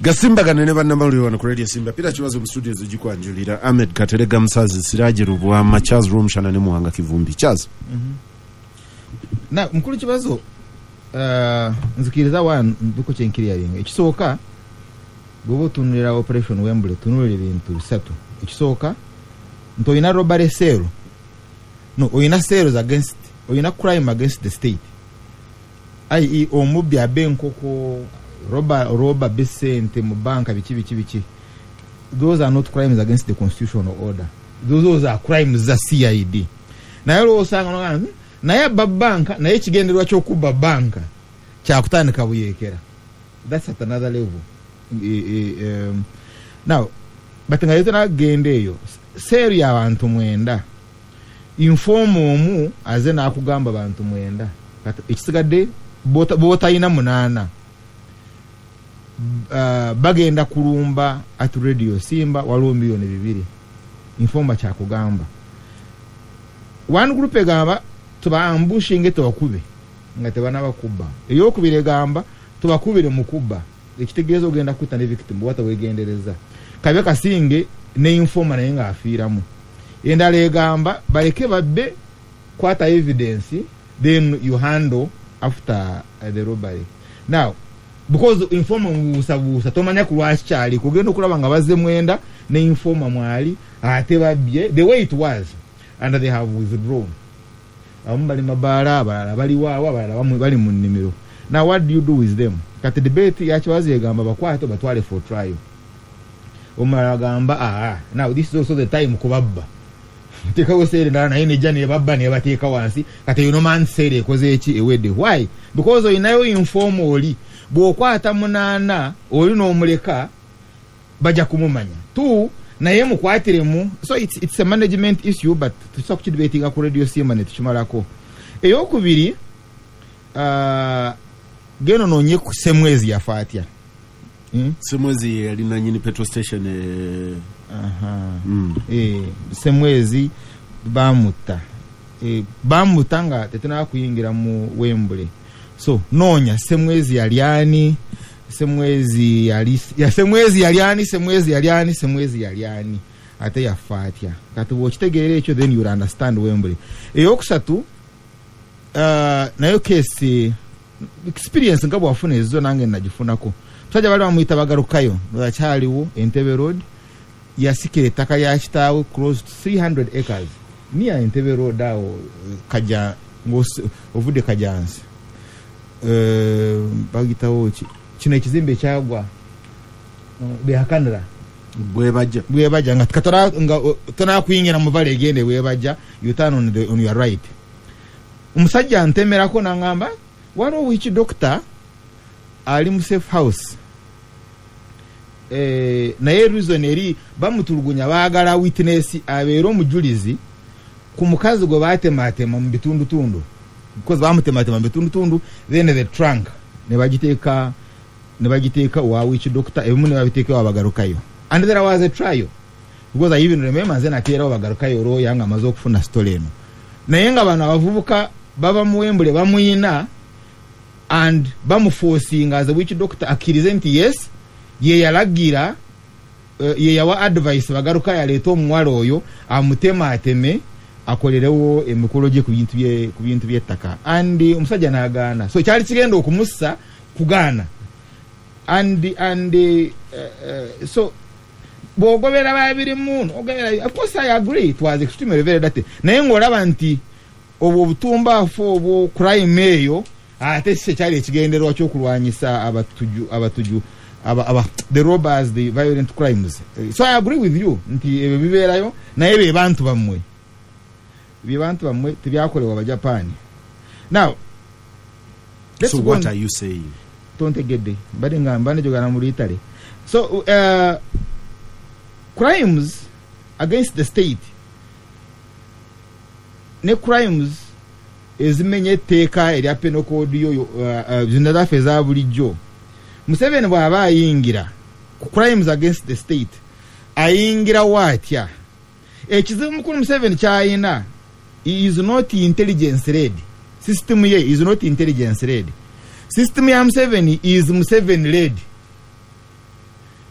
Gasimba ganene bannamawulire wano ku Radio Simba pira kibazo mu studio zigikwanjulira Ahmed Katerega Musazi Siraji Rubwama Charles Romshana ne Muhanga Kivumbi Charles na mukuru kibazo nzikiriza wan duko chenkiri yalinga ekisooka bwo tunulira operation Wembley tunulira ebintu bisatu ekisooka ntoyina robbery sale no oyina sales against oyina crime against the state i.e. omubbi abenkoko roba besente mu banka biki those are not crimes against the constitutional order. Those are crimes za CID. Naye osanga no naye banka naye kigenderwa kyo kuba banka kya kutandika buyekera. That's at another level. Now but ngayo na gende eyo seri ya abantu mwenda inform omu azena akugamba abantu mwenda kati ekisigadde bota ina munana bagenda kulumba at Radio Simba waliwo milioni 2 informa kya kugamba one group egamba tuba ambushing wakube nga tebana bakubba eyokubire gamba tubakubire mukubba ekitegezo ogenda kuta ne victim wata wegendereza kabe kasinge ne informa naye nga afiramu endala egamba baleke babbe kwata evidence then you handle after the robbery. Now because informa busa tomanya kulwachali kugenda okulaba nga bazze mwenda ne informa mwali ate babye the way it was and they have withdrawn bali mabala bali wawa bali mu nimiro. Now what do you do with them? Kati debate yachiwazi egamba bakwato batwale for trial omara gamba now this is also the time kubabba teka wosere na ine jani babba ne bateka wansi kati you know man sere koze echi ewede why because inayo inform oli bwokwata munana oli no muleka baja kumumanya tu naye mukwatire mu so it's a management issue but tusoka kidebating ku Radio Simba ne tuchimalako eyokubiri geno nonye ku semwezi ya fatia semwezi yali na nyini petrol station semwezi bamutanga tetuna kuyingira mu Wembley so nonya semwezi yaliani semwezi yaliani ate ya fatia kati wochitegerere ekyo then you understand Wembley eyokusatu nayo case experience ngabo wafuna ezo nange nagifunako twaja bali bamuyita bagarukayo bakyaliwo Entebbe Road yasikire taka ya kitawe close to 300 acres near Entebbe Road awo kaja ovude kajansi bagitawo kino ekizimbe kyagwa behakanira bwebaja nga katora nga tona kuyingira mu vale egende bwebaja you turn on your right umusajja antemerako nangamba wano which doctor ali mu safe house naye reason eri bamutulugunya baagala witness abeero mujulizi ku mukazi gwe batematema mu bitundu because bamutematema mu bitundu then the trunk ne bagiteeka wa which doctor ebimune babiteeka wabagarukayo and there was a trial because I even remember then atera wabagarukayo ro yanga amazo okufuna story eno naye nga bana bavubuka baba mu Wembley bamuyina and bamuforcing as a witch doctor akirize nti yes ye yalagira ye yawa advice bagaruka ya leto omwalo oyo amutema ateme akolerewo emikoloje ku bintu by'ettaka and omusajja nagana so kyali kigenda okumussa kugana and so bogobera babiri muno of course I agree it was extremely very dirty naye ngolaba nti obutumba fo obo crime eyo ate se kyali ekigenderwa kyokulwanyisa abatuju the robbers, the violent crimes. So I agree with you nti biberayo naye be bantu bamwe tibyakolewa abajapani. Now so what are you saying? Don't get it but ngamba ne jogana muri Italy. So crimes against the state ne crimes ezimenye teka eri apeno code yo zinada feza bulijjo Museveni bwaba ayingira crimes against the state ayingira watya ekizibu mukuru Museveni kyayina is not intelligence led system ye is not intelligence led system ya Museveni is Museveni led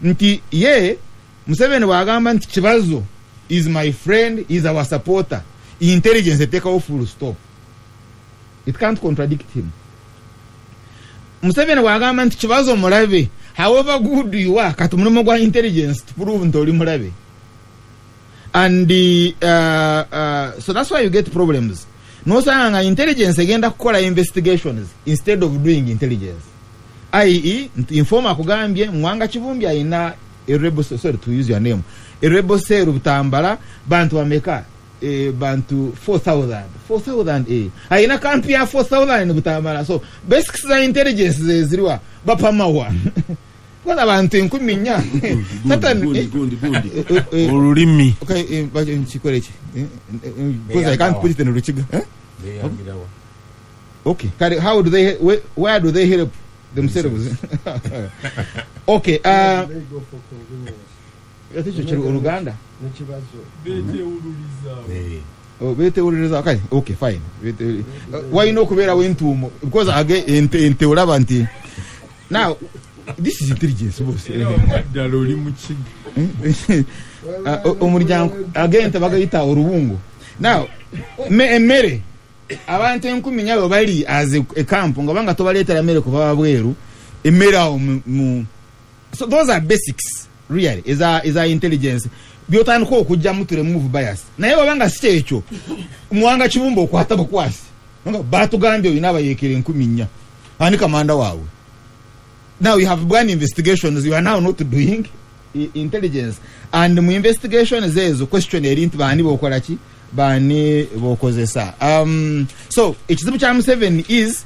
nti ye Museveni bwagamba nti kibazo is my friend, is our supporter, intelligence take off full stop. It can't contradict him. Museveni bwagamba nti kibazo mulabe, however good you are, kati mulimo gwa intelligence to prove nti oli mulabe. And so that's why you get problems. No sayanga intelligence agenda kukola investigations instead of doing intelligence. I.e. informer kugambye Mwanga Kivumbi ayina rebel, sorry to use your name, a rebel cell Butambala bantu ameka bantu 4,000 ayina kampi ya 4,000 Butambala. So basics za intelligence ziriwa bapamawa kwa abantu enkumi nya gundi olulimi okay chikolechi because I can't put it in Ruchiga. Okay, how do they, where do they help themselves? Okay, Uganda. Bete uliza. Okay, fine. Why no kubera wentumo? Because again in teulabanti. Now this is intelligence boss. Umuryango again tabagayita urubungu. Now mere abantu enkumi nyayo bali as a camp ngabanga tobaletera mere kuva bweru emera mu. So those are basics really is our intelligence. Byotani ko kujja muture move bias naye wabanga sichecho Mwanga Kivumbi okwata bukwasi nga batugambye inaba yekere enkumi nya ani kamanda wawe. Now you have begun investigations, you are now not doing intelligence, and mu investigation zezo question erinti bani bokola ki bani bokozesa. So ekizibu kya Museveni is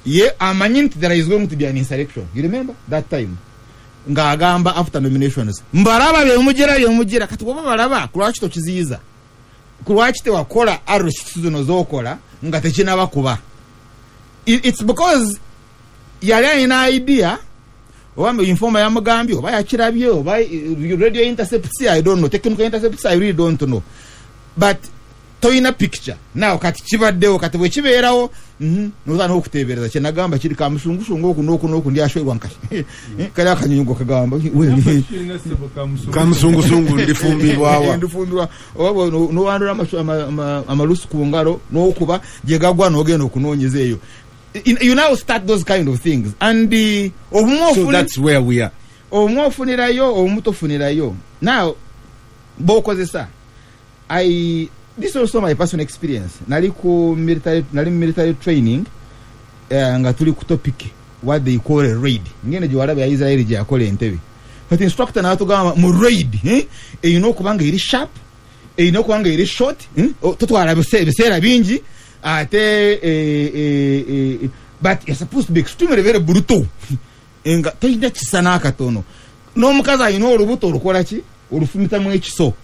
ye amanyinti there is going to be an insurrection. You remember that time nga agamba after nominations mbaraba byomujira kati baba baraba kulwaki tokiziyiza kulwaki te wakola arrest zino zokola nga tekina bakuba. It's because yali ina idea oba informa ya mugambi oba yakirabye oba radio intercepts, I don't know, technical intercepts, I really don't know, but toina picture now kati kibaddewo kati bwe kibeerawo nozana okutebereza kyenagamba kiri kamusungusungu okunoku ndi ashwerwa nkashi kali akanyungo kagamba kamusungusungu ndifumbirwawa oba no wandura amalusu ku ngalo n'okuba gye gagwa n'ogenda okunoonyeza eyo. You now start those kind of things, and so that's where we are. Omufunirayo omutofunirayo. Now bokozesa this is also my personal experience. Nali military training nga tuli ku topic what they call a raid. Ngene jiwarabe ya Israeli je akole Entebbe. But instructor na atugamba mu raid eyino kubanga iri sharp, eyino kubanga iri short, totwala bisera bingi ate but it's supposed to be extremely very brutal. Enga tayina kisana katono. No mukaza ayino olubuto olukola ki olufumita mu ekiso.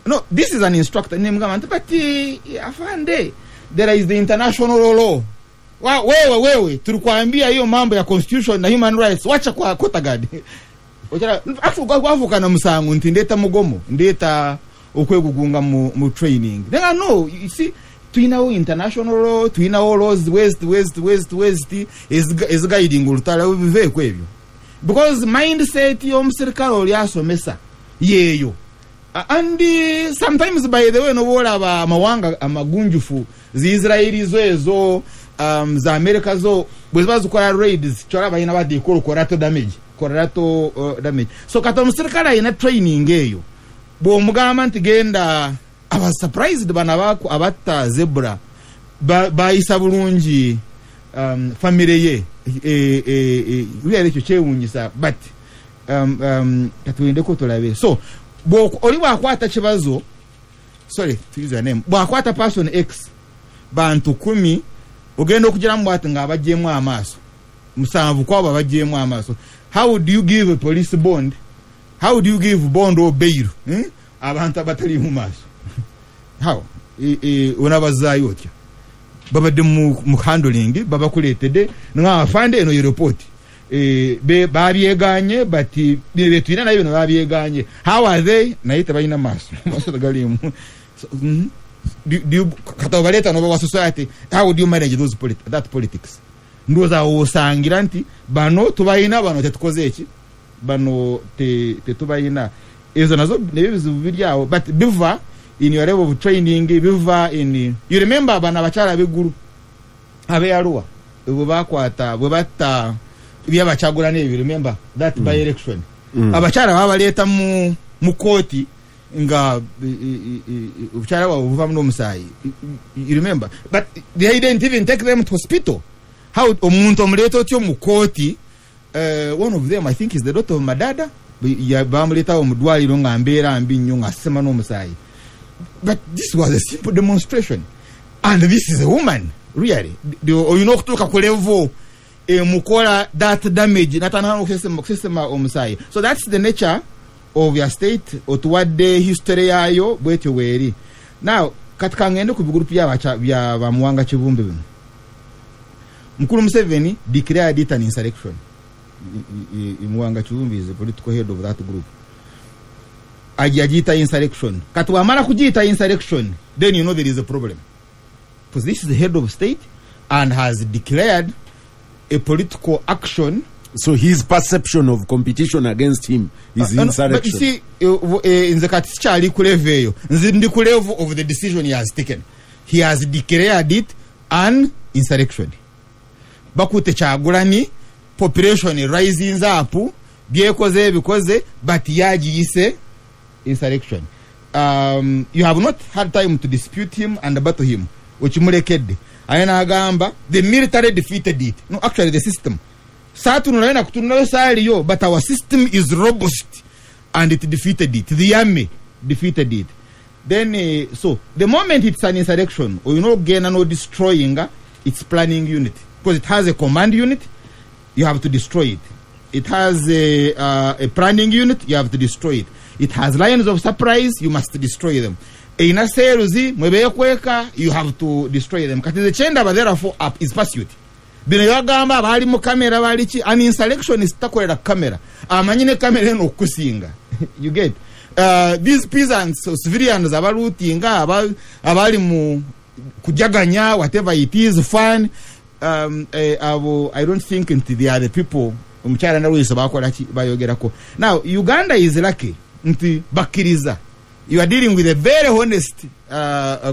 No, this is an instructor named Gamante, but afande, there is the international law. Wewe tulikwambia hiyo mambo ya constitution na human rights wacha kwa kotagadi. Ochara afuka na musangu ndeta mugomo ndeta okwegugunga mu training. Then no, you see tuina international law, tuina laws west is guiding ulutala ubive kwebyo. Because mindset yo mserikali olyasomesa yeyo. And sometimes by the way no bola ba mawanga amagunjufu zi Israeli zo za America zo bwezazo kwa raids chora bayina badi collateral damage. So kata musirikala ina training eyo bo mugama ntigenda aba surprised bana bako abatta zebra ba isabulungi family ye really cyo chewunyisa but katwende ko tolabe. So oli bwakwata kibazo, sorry to use your name, bwakwata person X bantu 10 ogenda okugira mu bwati nga abajjemu amaaso musanvu kwabo abajjemu amaaso. How do you give a police bond? How do you give bond or bail abantu abatali mu maaso? How unabazayo otya babadde mu handling baba kuletede nga afande eno report be babyeganye but betwina nayo babyeganye. How are they naite bayina maso galimu. Do you katabaleta no ba society, how do you manage those politics? Ndoza osangira nti bano tubayina bano tetukoze eki bano tetubayina ezo nazo nebizibu biryawo but biva in your level of training biva in you remember bana bakyala beguru abeyaruwa bwe bakwata bwe batta byabachagula ne remember that by election abakyala babaleta mu koti nga ubukyala bwa buva mu musayi you remember but they didn't even take them to hospital how omuntu omuleta otyo mu koti one of them I think is the daughter of Madada bamuleta omudwaliro nga mbeera mbi nnyo nga sema n'omusayi but this was a simple demonstration and this is a woman really you know kutuka ku level mukola that damage natana okusema omusayi so that's the nature of your state otuwadde history yayo bwetyo weri now katika ngende ku bigroup bya bamuwanga kibumbe bino Mukulu Museveni declared it an insurrection Muwanga Kibumbe is the political head of that group ajita insurrection katwa mara kujita insurrection then you know there is a problem because this is the head of state and has declared a political action. So his perception of competition against him is insurrection. But you see, in the Katichali Kuleveyo, the level of the decision he has taken, he has declared it an insurrection. Bakute Chagulani, population rising up, because but yaji is insurrection. You have not had time to dispute him and battle him. Uchimulekede. Ayana Gamba, the military defeated it. No, actually the system. Saturn Sario, but our system is robust and it defeated it. The army defeated it. Then, so the moment it's an insurrection, or gain no destroying its planning unit, because it has a command unit, you have to destroy it. It has a planning unit, you have to destroy it. It has lines of surprise, you must destroy them. In a seruzi, you have to destroy them. Because the chenda, but therefore up is pursuit. Bino yagamba bali mu kamera bali chi an insurrection is takolera kamera amanyine kamera no kusinga you get these peasants or civilians abalutinga abali mu kujaganya whatever it is fun I don't think into the other people umchara na ruiso bakola chi bayogerako now Uganda is lucky nti bakiriza you are dealing with a very honest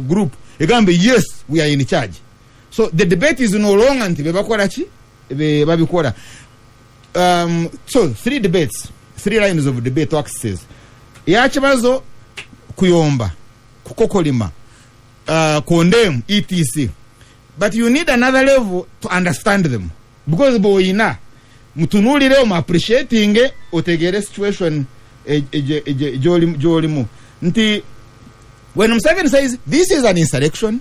group egambe yes we are in charge. So the debate is no longer until babikora. So 3 debates, 3 lines of debate axes. Yachibazo kuyomba, kukokolima, condemn, etc. But you need another level to understand them. Because boina, mutunuli leo appreciating otegere situation jolimu. Nti, when Museveni says, this is an insurrection,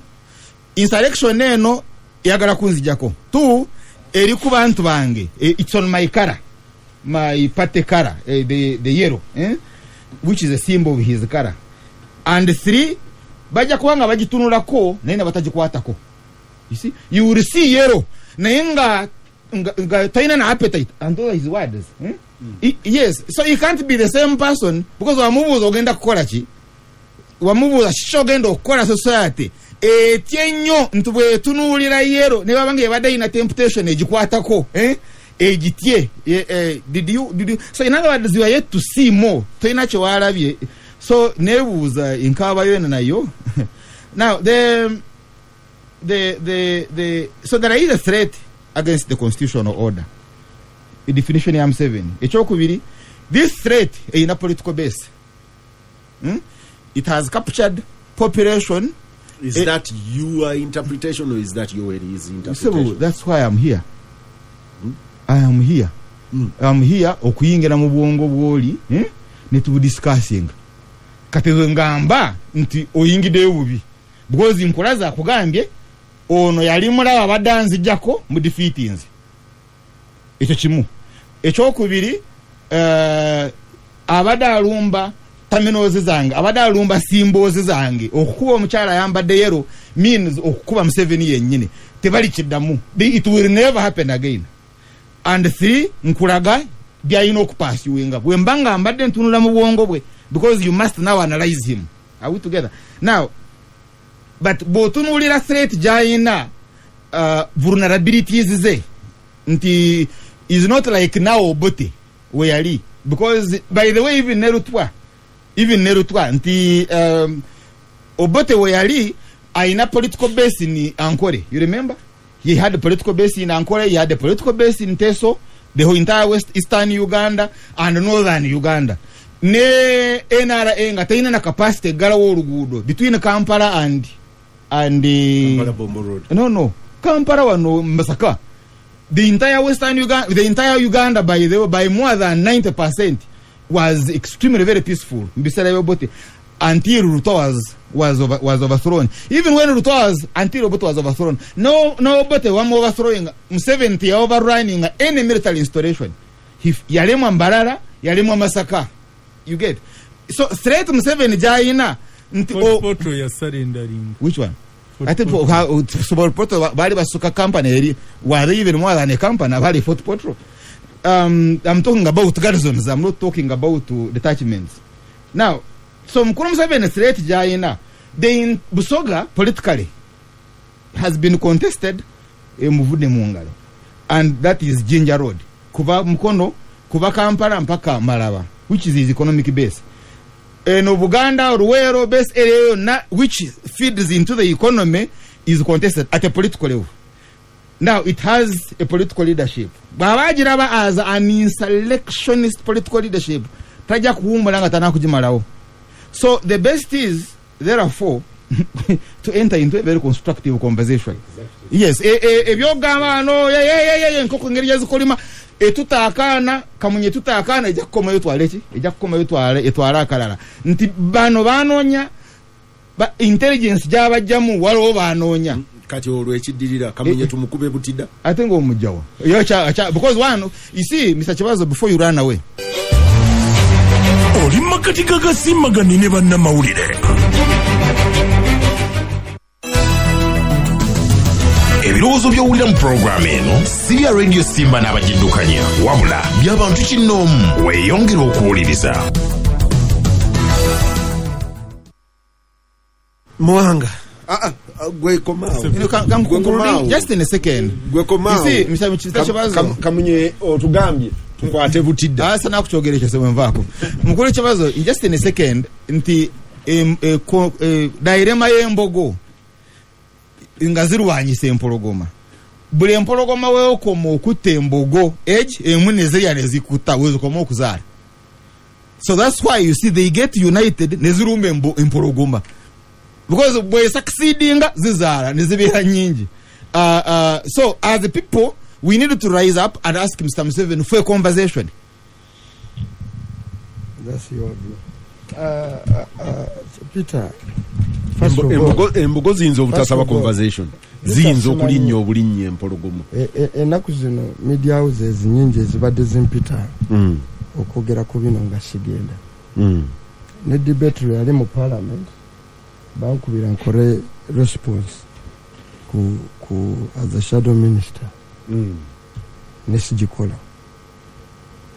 insurrection neno yagala kunzijako 2 eri ku bantu bange it's on my color my party color the yellow which is a symbol of his color and 3 baja kubanga bagitunulako naina batajikwatako you see you will see yellow nainga taina na appetite and those his words yes so you can't be the same person because wamubuza ogenda kukola ki wamubuza shogenda okukola society tienyo ntubwe tunulira yero ne babange bada ina temptation ejikwatako ejitie did you so in other words you are yet to see more toina che walabye so nebuza inkaba yona nayo now the so there is a threat against the constitutional order the definition am 7 echokubiri this threat in a political base it has captured population. Is that your interpretation or is that your interpretation? So that's why I'm here. I am here. I'm here okuyingira mu bwongo bwoli ne tu discussing. Katezo ngamba nti oyingide ubi. Because nkolaza kugambye ono yali mulaba badanzi jako mu defeatings. Ekyo kimu. Ekyokubiri abadalumba terminals zange abadalumba symbols zange okukuba omukyala yambadde yero means okukuba Museveni yennyini tebali kiddamu it will never happen again and 3 nkulaga byayina okupasuinga bwe mbanga ambadde ntunula mu bwongo bwe because you must now analyze him. Are we together now? But botunulira threat jayina vulnerabilities ze nti is not like now Obote where because by the way even Nerutwa nti Obote Weyali aina political base in Ankole. You remember? He had a political base in Ankole, he had a political base in Teso, the whole entire eastern Uganda and northern Uganda. Ne NRA nga taina na capacity galawo oluguudo between Kampala and Kampala Bombo Road. No. Kampala wano Masaka. The entire western Uganda, the entire Uganda by more than 90% was extremely very peaceful. Mbisala Obote until Ruto was overthrown. Even when Ruto was until Obote was overthrown. No Obote one overthrowing 70 overrunning any military installation. Yalemwa Mbarara, Yalemwa Masaka. You get? So threat Museveni Jaina Potro ya surrendering. Which one? I think Fort Potro bali basuka company were even more than a company bali Fort Potro. I'm talking about garrisons. I'm not talking about detachments. Now, so Mukulu Museveni threat Jaina, the Busoga politically has been contested in Muvude Mungalo, and that is Jinja Road. Kuva Mukono, Kuva Kampala mpaka Malaba, which is his economic base. Buganda, Ruwero, base area, which feeds into the economy, is contested at a political level. Now, it has a political leadership. Babajiraba as an insurrectionist political leadership. So, the best is, therefore, to enter into a very constructive conversation. Exactly. Yes. If you're etutakana kamunye tutakana ejakoma yotwaleki ejakoma yotwale etwala kalala nti bano banonya ba intelligence jabajjamu walo banonya kati olwo ekidirira kamunye tumukube butida ate ngo omujjawa yocha because one you see Mr. Chibazo before you run away oli makati gagasimba ganine banna mawulire ebirowoozo by'owulira mu puroguramu eno si ya Radio Simba n'abagiddukanya wabula by'abantu kinnoomu weeyongera okuwuliriza. Mwanga just in a second kamunye otugambye tukwate butidda asa nakuchogerecha semwenvako mukulu kibazo just in a second nti dairema y'embogo ingazirwanyise empologoma buli empologoma wewe komo okutte embogo emuneze ya nezikuta wezo komo okuzala. So that's why you see they get united nezirumbe empologoma because boy succeeding zizara nezibera nyingi. So as the people we need to rise up and ask Mr. Museveni for a conversation. That's your view. Peter, embogo zinzo butasaba conversation zinzo kulinnyo obulinnyo empologoma enaku zino media houses nyingi ezibadde zimpita okwogera ku bino nga sigenda ne debate yali mu parliament bankubira nkore response ku as a shadow minister nesigikola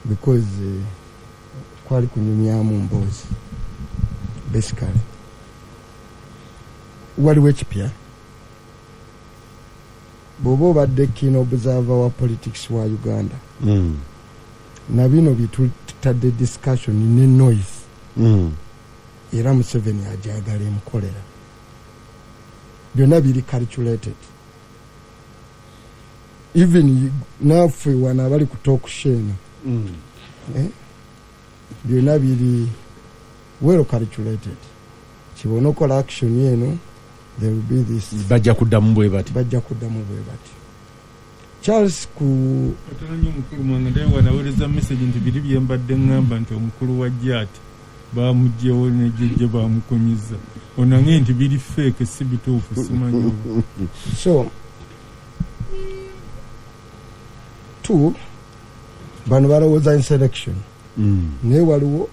because kwali kunyumyamu mbozi basically waliwo ekipya bw'oba obadde kino observer wa politics wa Uganda na bino bitutadde discussion ne noise era Museveni ajagala emukolera byonna biri calculated even naffe wana abali ku talk show byonna biri well calculated kibona okola action yeno there will be this bajja kuddamu bwe bati Charles ku atanyo mukuru mwanga ndewe wanaweleza message nti biri byembadde ngamba nti omukuru wa jati bamujjewo nejje bamukonyiza onange nti biri fake si bituufu simanyi so two bano balowooza insurrection naye waliwo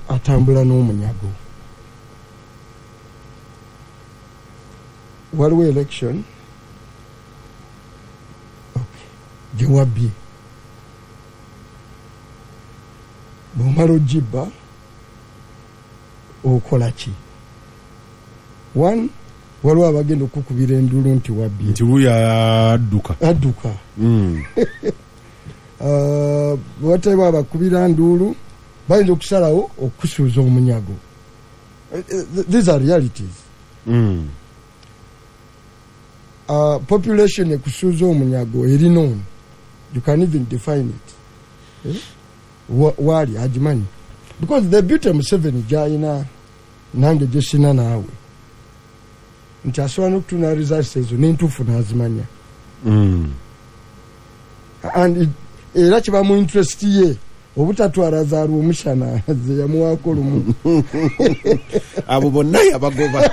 atambula n'omunyago waliwo election gyewabye bw'omala ogibba okola ki one waliwo abagenda okukubira endulu nti wabbye nti wuyo adduka bwatebwa abakubira nduulu bayinza okusalawo okusuuza omunyago. These are realities. Population ekusuuza omunyago eri known. You can even define it. Wali agimanyi. Because the beauty Museveni gyalina nange gyesina naawe nti asobola n'okutuna results ezo n'entuufu n'azimanya. And era kiba mu interest ye obutatwala zaalwa omushana ze yamuwaako lumu. Abo bonna yabagoba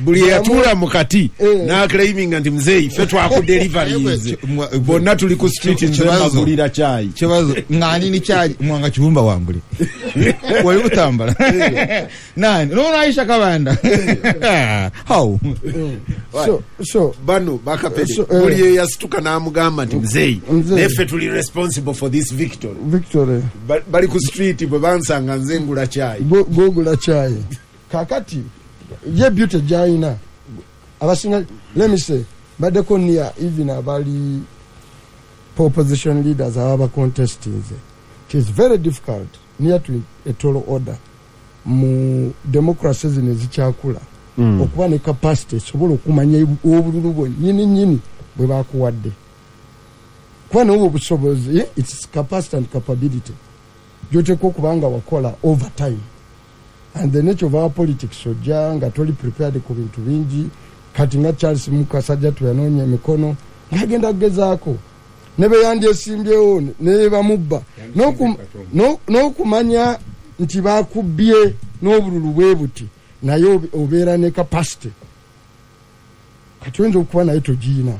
buli yatuula mu kati n'aclaiminga nti muzeeyi ffe twakudeliverize bonna tuli ku street nze mbagulira caayi. Kibazo ng'anini caayi mwanga kibumba wambule wali butambala nani nono Aisha Kabanda. How? So bano bakapede buli yasituka n'amugamba nti muzeeyi neffe tuli responsible for this victory. Bali ku street bwe bansanga nze ngula caayi gogula caayi. Kakati ye beauty jaina abasinga, let me say badeko near even abali opposition leaders ababa contestants. It is very difficult near to a total order mu democracy zinezikyakula okuba ne capacity sobola okumanya obululu bwo nyini bwe bakuwadde kwa n'obwo busobozi. It's capacity and capability gyoteka okubanga wakola over time. And the nature of our politics ojja nga toli prepared ku bintu bingi kati nga Charles Mukasajja tuyanoonya emikono ngagenda kugezaako ne beyandyesimbyewo ne bamubba n'okumanya nti bakubbye n'obululu bwe buti naye obeera ne capacity kati oyinza okuba naye togiina.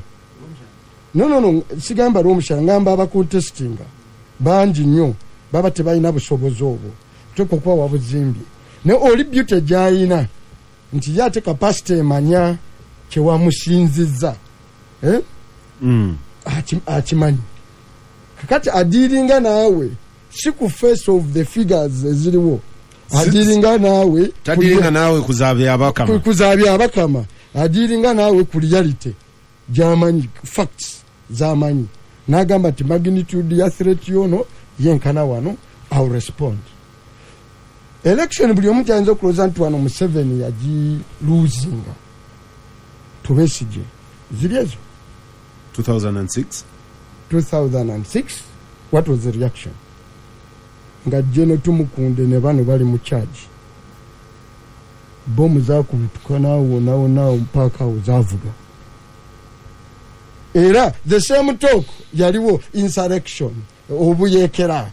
No sigamba lw'omushara ngamba abakontestinga bangi nnyo baba tebalina busobozi obwo teka okuba wabuzimbye ne oli beauty gyalina nti yate capacity emanya kyewamusinzizza akimanyi kakati adiringa naawe si ku face of the figures eziriwo adiringa naawe tadiringa naawe kuzaabya abakama adiringa naawe ku reality gyamanyi facts zamanyi n'agamba ti magnitude ya threat yono yenkana wano I'll respond. Election buli omuntu ayinza okuloza nti wano Museveni yagi losing tubesije ziri ezo 2006 what was the reaction nga Jeno Tumukunde ne bano bali mu charge bomu zakubitukana wona mpaka uzavuga era the same talk yaliwo insurrection obuyekera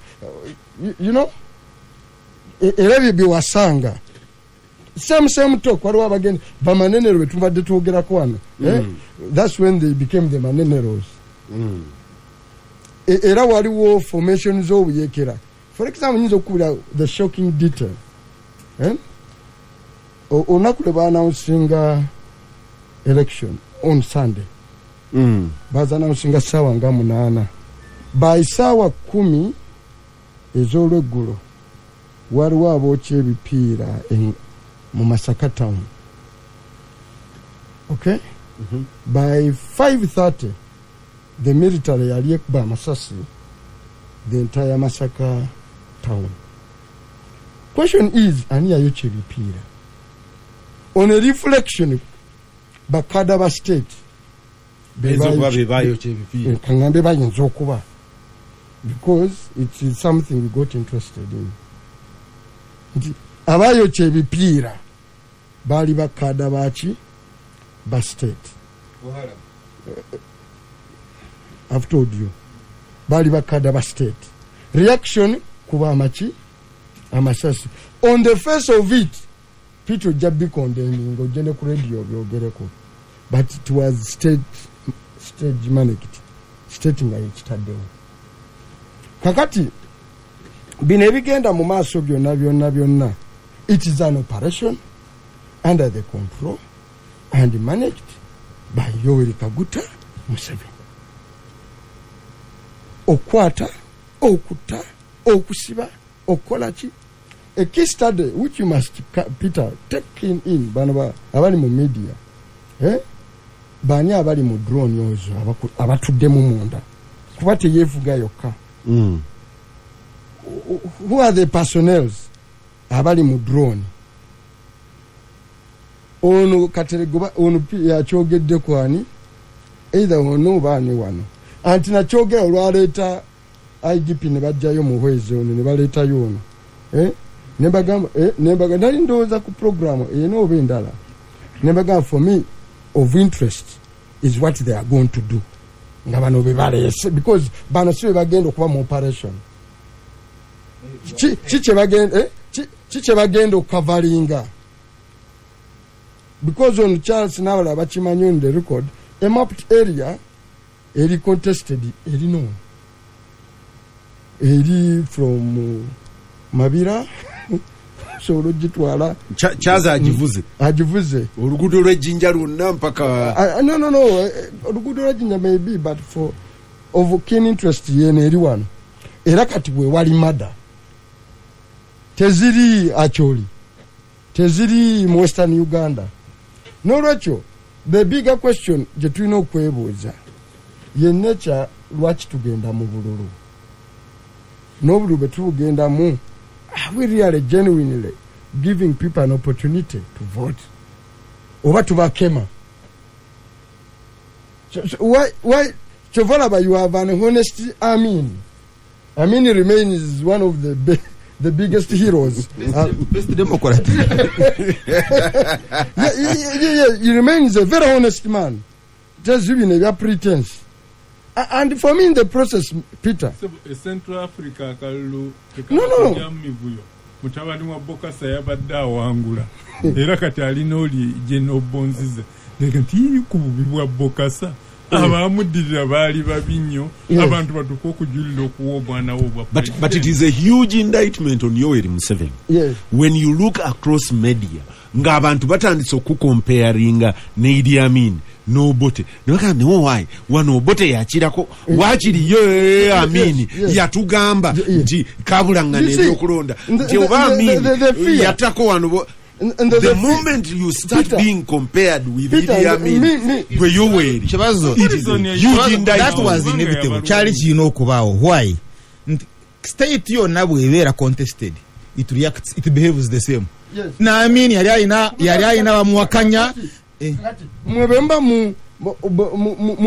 you know era biwasanga same talk waliwo abageni bamanenero betubadde twogerako wano that's when they became the maneneros. Era waliwo formations obuyekera. For example nyinza okubira the shocking detail olunaku lwe baannouncing election on Sunday baza announcing ssaawa nga 8 by ssaawa 10 ez'olweggulo waliwo abookya ebipiira mu Masaka town. Okay? By 5:30 the military yali ekuba amasasi the entire Masaka town. Question is ani yayokya ebipiira? On a reflection bakada ba state kangambe bayinza okuba because it is something we got interested in. Abayokya ebipiira bali bakada baki ba state. I've told you bali bakada ba state. Reaction kuba amachi amasasi on the face of it people just be condemning ogende ku radio byogereko but it was stage managed state nga yekitaddewo kakati bino ebigenda mu maaso byonna it is an operation under the control and managed by Yoweri Kaguta Museveni. Okwata okutta okusiba okolaki a case study which you must Peter take in bano abali mu media bani abali mu drone yozo abatudde mu munda kuba teyevuga yokka Who are the personnels abali mu drone? Ono kategoba ono yakyogedde kwani either ono bani wano anti nakyogera olwaleeta IGP ne bajjayo mu hwezi ono ne baleetayo ono nembaga nali ndowooza ku programu eno oba endala nembaga for me of interest is what they are going to do nga bano be baleese because bano si be bagenda okuba mu operation kye bagenda okukavalinga because on Charles n'abalala bakimanyi on the record a mapped area eri contested eri no eri from Mabira so olugitwala kyaza agivuze oluguudo lw'ejjinja lwonna mpaka no oluguudo lw'ejjinja maybe but for of keen interest yene eri wano era kati bwe wali mada teziri Acholi teziri mu Western Uganda n'olwekyo the bigger question gye tulina okwebuuza ye nature lwaki tugenda mu bululu n'obululu bwe tubugendamu are we really genuinely giving people an opportunity to vote oba tubakema so why Chovalaba you have an honest Amin remains one of the biggest heroes. Best Democrat. yeah, he remains a very honest man. Just even a pretense. And for me in the process, Peter. Central Africa, no. Mutabani wa Bokasa yabadde awangula. Era kati alina oli General Bonzize. Nekati kububibwa Bokasa. Abamuddirira baali babi nnyo abantu batuka okujulira okuwa omwana wo bwa but it is a huge indictment on Yoweri Museveni. Yes. When you look across media ng'abantu batandise okukomparinga ne Idi Amin n'Obote nebaka no why wano Obote yakirako wakiriyo Amin yatugamba nti kabulangana ebyokulonda nti oba Amin yatako wano. The moment you start being compared with Idi Amin, that was inevitable. Charlie, you know, why? State your nabwe contested. It reacts. It behaves the same. Yes. Na Amin yari ina mwakanya. Remember mu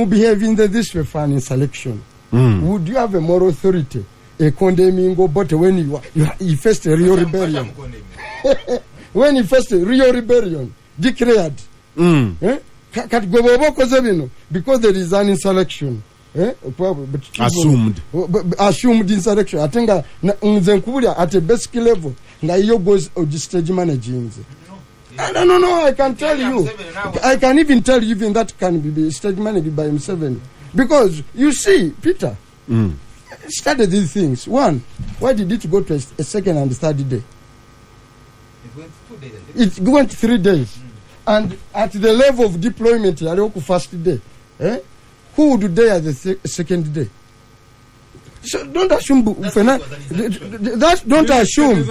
behave in this way for an selection. Would you have a moral authority condemning Obote when you faced a real rebellion? When he first Rio Rebellion declared, because there is an insurrection, assumed insurrection. I think at a basic level, goes stage managing. No, I can tell you. I can even tell you even that can be stage managed by himself. Because you see, Peter started these things. One, why did it go to a second and third day? It went 3 days. And at the level of deployment, first day, who would dare the second day? So don't assume. Don't assume.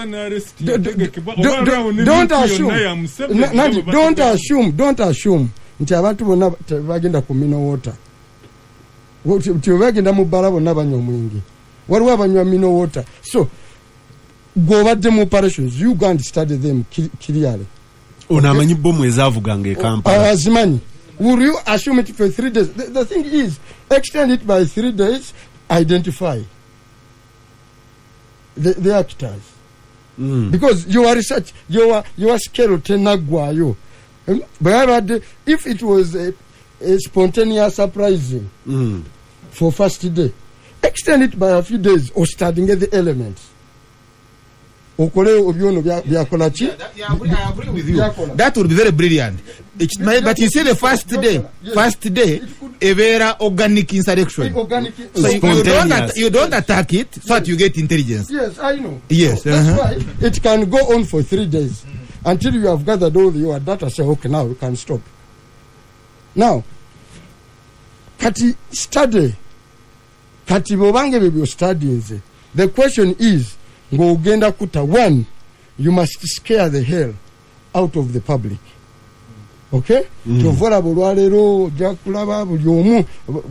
Don't assume. Nti abantu bonna bagenda ku mino water. Nti bagenda mu bbala bonna banywa omwenge. Waliwo abanywa mino water. So go at them operations. You go and study them clearly. Onamanyi bomu ezavuganga e Kampala. Azimani. Will you assume it for 3 days? The thing is, extend it by 3 days, identify the actors. Because your research, your scale tenagwayo. But if it was a spontaneous surprising for first day, extend it by a few days or studying the elements. I agree with you. That would be very brilliant. But you say the first day, a very organic insurrection. So you don't attack it, so that you get intelligence. Yes, I know. Yes. So that's why it can go on for 3 days until you have gathered all your data. Say, okay, now you can stop. Now, kati study, kati bobange bebyo studies. The question is, ng'ogenda kuta, one, you must scare the hell out of the public. Okay? Tovola bulwalero jakulaba buli omu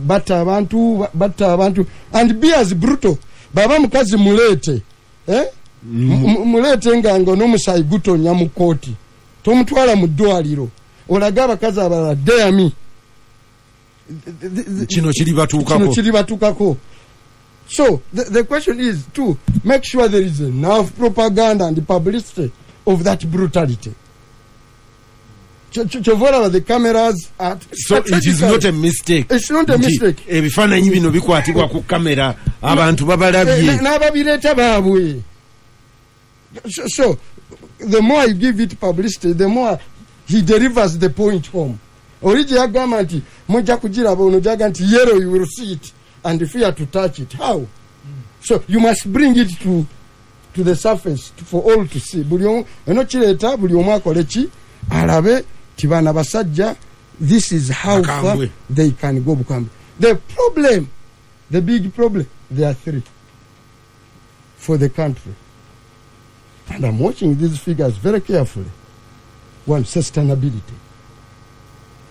batta abantu and be as brutal baba mukazi mulete mulete nga n'omusayi gutonya mu kooti tomutwala mu ddwaliro olaga abakazi abalala deyami kino kiri batuukako. So the question is to make sure there is enough propaganda and publicity of that brutality. The cameras are so it is not a mistake. It's not a mistake. Ebifaananyi bino bikwatibwa ku kamera abantu babalabye n'ababireeta baabwe. So the more you give it publicity, the more he delivers the point home. Origi yagamba nti mujja kugiraba ono jaga nti yellow, you will see it and fear to touch it. How? So you must bring it to the surface for all to see. Buli eno kireeta buli omu akole ki alabe tibana basajja. This is how far they can go. The problem, the big problem, there are three for the country. And I'm watching these figures very carefully. One, sustainability.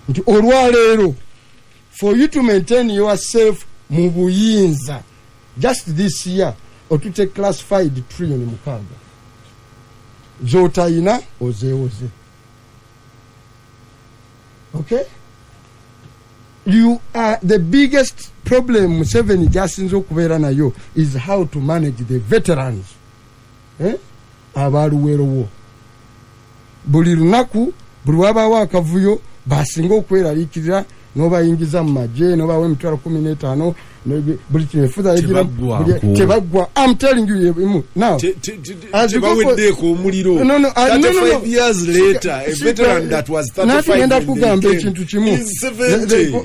Olwaleero, for you to maintain yourself mu buyinza just this year otute classified trillion mukaaga zotayina ozeoze. Okay, you are the biggest problem Museveni jasinza okubeera nayo is how to manage the veterans abaluweerowo. Buli lunaku buli wabaawo akavuyo basinga okweraliikirira n'obayingiza mu magye n'obawa emitwalo 15 buli kino efuza tebaggwa. I'm telling you now tebaweddeeko omuliro 35 years later a veteran that was 35 kugamba ekintu kimu.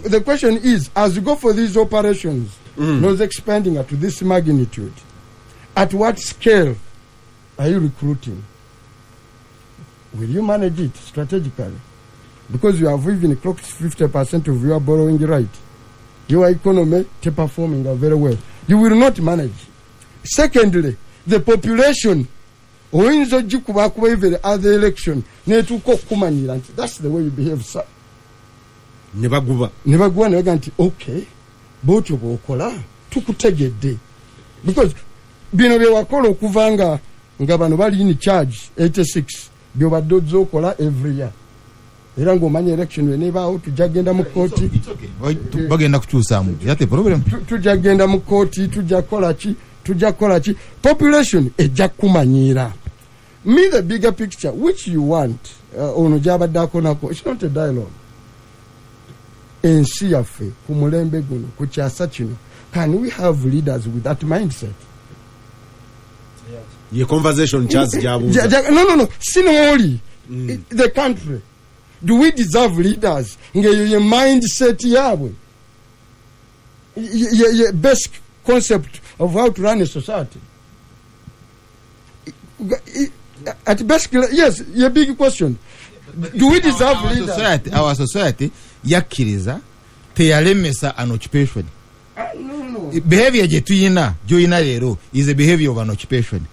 The question is, as you go for these operations those expanding to this magnitude, at what scale are you recruiting? Will you manage it strategically? Because you have even clocked 50% of your borrowing right. Your economy is performing very well. You will not manage. Secondly, the population, other election, that's the way you behave, sir. Never okay, both of Okola, tukutegedde. Because bino byewakola okuvanga nga bano bali in charge 86 byobadde okola every year. Era ng'omanya election wenebaawo tujja genda mu kooti bagenda kukyusaamu yate problem tujja genda mu kooti tujja kola ki population ejja kumanyiira. Me the bigger picture which you want ono gyabadde nako, it's not a dialogue. Ensi yaffe ku mulembe guno ku kyasa kino, can we have leaders with that mindset? Ye conversation Charles Jabuza. No. Sinoli the country. Do we deserve leaders? Your mindset yabwe. Your basic concept of how to run a society. At basic, yes, your big question. Do we deserve leaders? Our society yakkiriza teyalemesa an occupation. No. Behavior jetuyina joyina lero is a behavior of an occupation.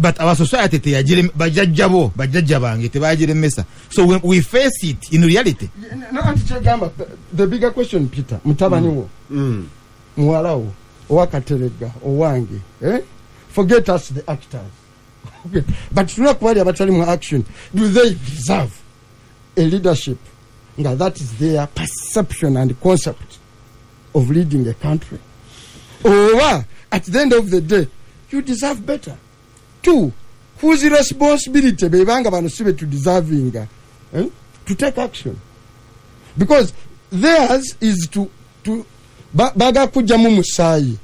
But our society bajajjabo bange tebagiremesa. So when we face it in reality, the bigger question, Peter, mutabani wo muwalawo owakaterega owange forget us the actors. Okay. But tunakubali abatali mu action, do they deserve a leadership that is their perception and concept of leading a country? Or at the end of the day you deserve better. Two, whose responsibility bebanga bano sibe to deserving to take action? Because theirs is to baga kujja mu musayi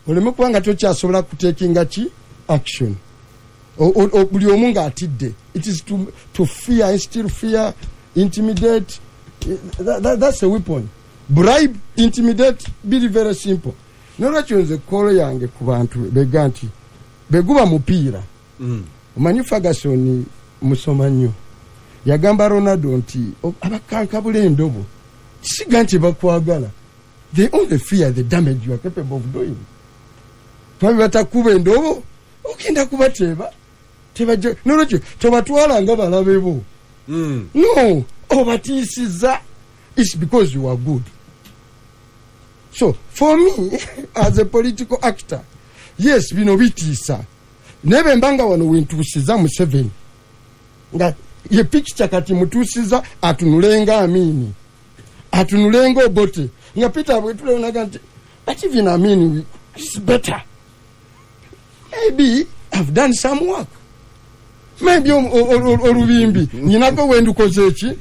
oleme kubanga tokyasobola kutekinga ki action buli omu nga atidde. It is to fear, instill fear, intimidate. That's a weapon. Bribe, intimidate, be very simple. Nolwekyo nze kolo yange ku bantu bega nti beguba mupiira. Omanyi Ferguson musoma nnyo yagamba Ronaldo nti abakankabula endobo siga nti bakwagala, they only fear the damage you are capable of doing. Twabi batakuba endobo ogenda kubateeba tebajja nolwekyo tobatwala nga balabe bo. No, obatiisiza. It's because you are good. So for me as a political actor, yes bino bitiisa nebe mbanga wano wentuusiza Museveni nga ye picture kati mutuusiza atunulenga Amini atunulenga Obote nga Peter bwetuleonaga nti but even Amini is better. Maybe I've done some work. Maybe olubimbi nyinako wendukoze eki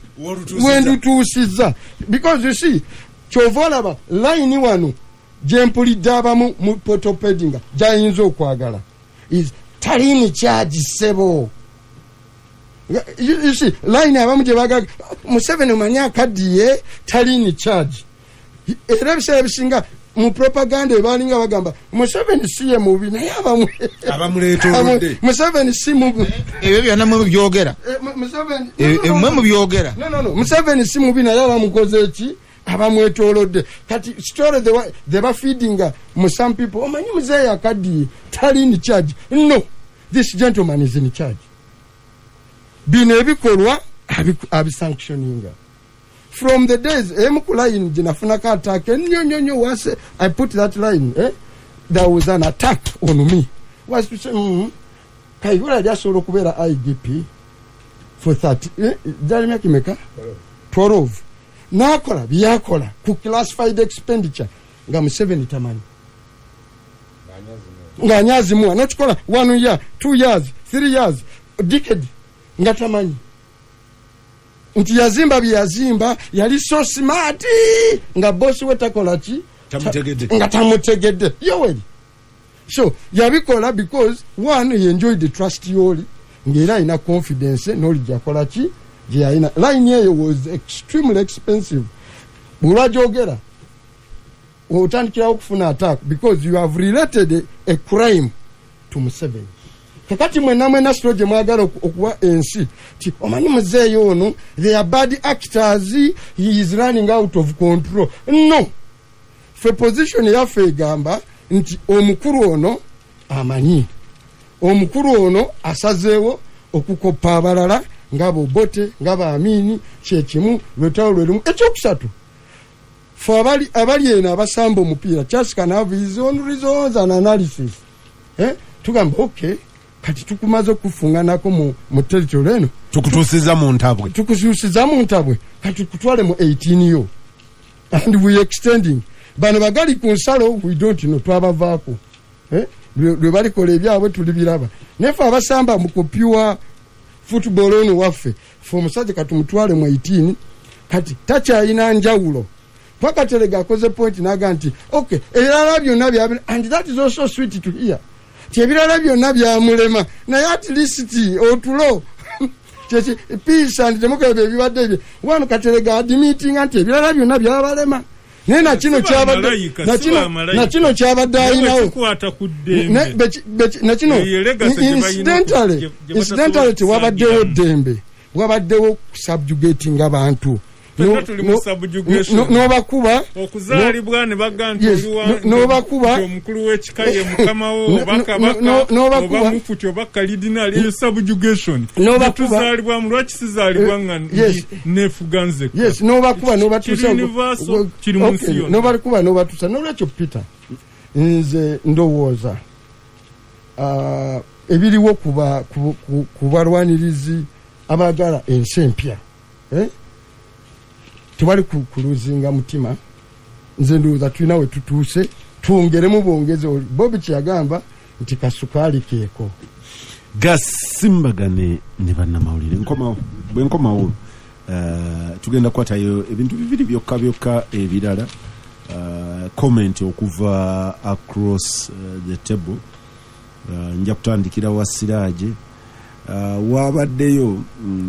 wendutuusiza because you see kyovalaba line wano gyempulidde abamu mu potopedinga gyayinza okwagala is talini charge sebo. You see line abamu gye bagaga Museveni omanyi akaddiye talini charge era ebiseera ebisinga mu propaganda ebalinga bagamba Museveni si ye mubi naye abamuleetolodde Museveni si mubi ebyo byonna mu byogera Museveni mmwe mu byogera no Museveni si mubi naye abamukoze eki abamwetolodde kati story they were feeding some people omanyi muzeeyi akaddiye tali in charge. No, this gentleman is in charge. Bino ebikolwa abisanctioninga from the days line jinafunaka attack nyonyo was I put that line there was an attack on me was to say Kayihura jasobola okubeera IGP for 30 Jeremy Kimeka 12 nakola byakola ku classified expenditure nga Museveni tamanyi nga nyazimuwa nochikola 1 year 2 years 3 years decade nga tamanyi nti yazimba byazimba yali so smart nga boss we takola ki nga tamutegedde yoweri so yabikola because one he enjoyed the trust yoli ngera ina confidence knowledge yakola ki je ina line ye was extremely expensive bulajogera utandikira okufuna attack because you have related a crime to Museveni. Kakati mwena stroje mwagala okuwa ensi ti omanyi muzeeyi ono they are bad actors, he is running out of control. No, for position yaffe egamba nti omukuru ono amanyi omukuru ono asazeewo okukoppa abalala ngabo Obote ngaba Amini kyekimu lwetawo lwerumu ekyokusatu for abali eno abasamba omupiira just can have his own reasons and analysis tugamba okay kati tukumaze okufunganako mu territory eno tukutuusiza mu ntabwe kati kutwale mu 18 yo and we extending bano bagali ku nsalo we don't know twabavaako lwe balikola ebyabwe tuli biraba nefe abasamba mu kopyua football ono waffe for musajja kati mutwale mu 18 kati takyalina njawulo Pakaterega akoze point naga nti okay ebirala byonna bya and that is also sweet to hear ebirala byonna bya mulema naye at least otulo peace and democracy ebibadde bye wano Katerega admitting anti ebirala byonna bya balema nena kino kyabadde na kino kyabadde ayinawo na kino incidentally tewabaddewo dembe wabaddewo subjugating abantu nobakuba okuzaalibwa ne baganda nobakuba omukulu w'ekikaye mukamawo oba mufuti oba kalidinali subjugation tuzaalibwa mu lwaki sizaalibwa nga nefuganze nobakuba nobatusa kiri mu nsi yonna nobakuba nobatusa nolwekyo Peter nze ndowooza ebiriwo ku balwanirizi abagala ensi empya tubali kuluzinga mutima nze ndowooza tulina we tutuuse twongeremu bwongeze Bobi kyagamba nti kasukali keeko gasimbagane ne bannamawulire bwenkomawo tugenda kukwatayo ebintu bibiri byokka ebirala comment okuva across the table nja kutandikira wa Siraaje wabaddeyo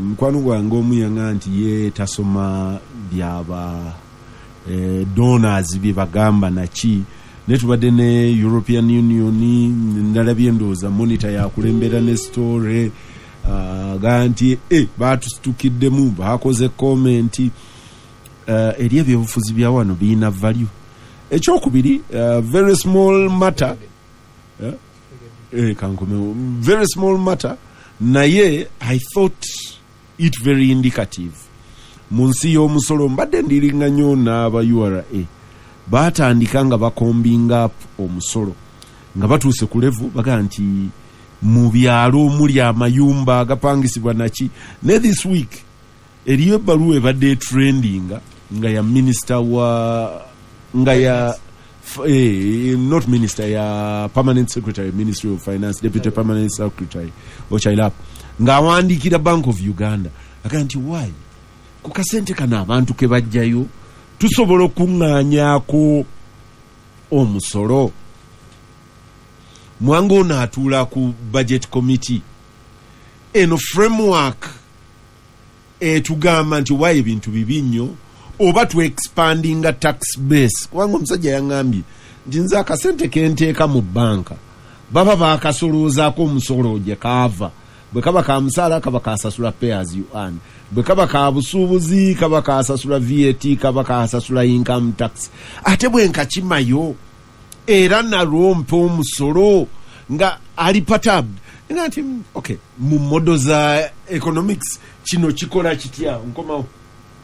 mukwano gwange omuyaŋŋa nti ye tasoma byaba donors bibagamba naki ne tubadde ne European Union ndalabye ndowooza monitor yakulembera ne story ganti batustukiddemu bakoze comment eri ebyobufuzi bya wano biina value ekyokubiri very small matter very small matter naye I thought it very indicative munsi y'omusolo mbadde ndiringa nnyo n'aba URA batandika nga bakombing up omusolo nga batuuse ku level baga nti mu byalo omuli amayumba agapangisibwa naki ne this week eriyo ebbaluwa ebadde trending nga ya minister wa nga ya not minister ya permanent secretary Ministry of Finance deputy permanent secretary Ochailap nga awandikira Bank of Uganda aga nti why ku kasente kana abantu ke bajjayo tusobola okuŋŋaanyaako omusolo mwango naatuula ku budget committee eno framework etugamba nti why ebintu bibi nnyo oba tu expandinga tax base kubanga omusajja yaŋŋambye nti nze akasente kenteeka mu banka baba baakasoloozaako omusolo gye kaava bwe kaba ka musaala kaba kasasula payers you earn bwe kaba ka busuubuzi kaba kasasula VAT kaba kasasula income tax ate bwe nkakimayo era nalwompa omusolo nga ali perturbed nga nti okay mu modo za economics kino kikola kitya nkomawo